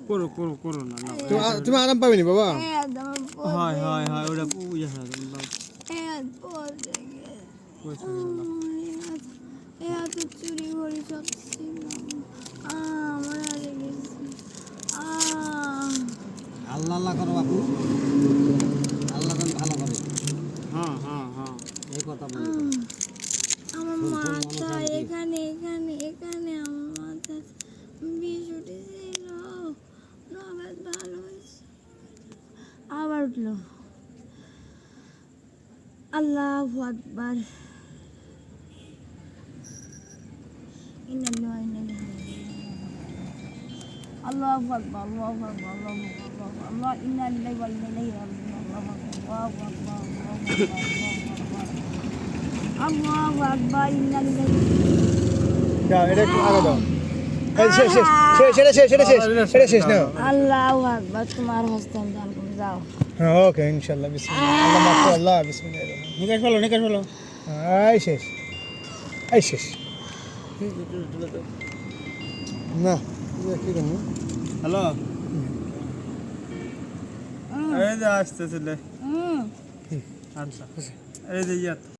করো করো করো না না তুমি আরাম পাবে নি বাবা হয় হয় হয় ওটা বুঝা হয় চুরি করে আমার হারে গেছি আল্লাহ আল্লাহ করো বাবু আল্লাহ যেন ভালো করে হ্যাঁ হ্যাঁ হ্যাঁ এই কথা বলি আমার মাথা এখানে এখানে এখানে আমার মাথা বিষ উঠেছিল নবাব ভালো হয়েছে আবার উঠলো আল্লাহু আকবার ইন্নালিল্লাহি ওয়া ইন্না ইলাইহি আল্লাহু আকবার আল্লাহু আকবার আল্লাহু আকবার আল্লাহ ইন্নালিল্লাহি ওয়া ইন্না ইলাইহি রাজিউন আল্লাহু আকবার আল্লাহু আকবার ইন্নালিল্লাহি যাও এটা একটু আগে দাও এই শেষ না আল্লাহু আকবার তোমার হস্তান দান করে যাও হ্যাঁ ওকে ইনশাআল্লাহ বিসমিল্লাহ আল্লাহ মাফ করো আল্লাহ বিসমিল্লাহ নিকাশ ফেলো এই শেষ না কি করবো হ্যালো এই যে আসতেছিলে আচ্ছা এই যে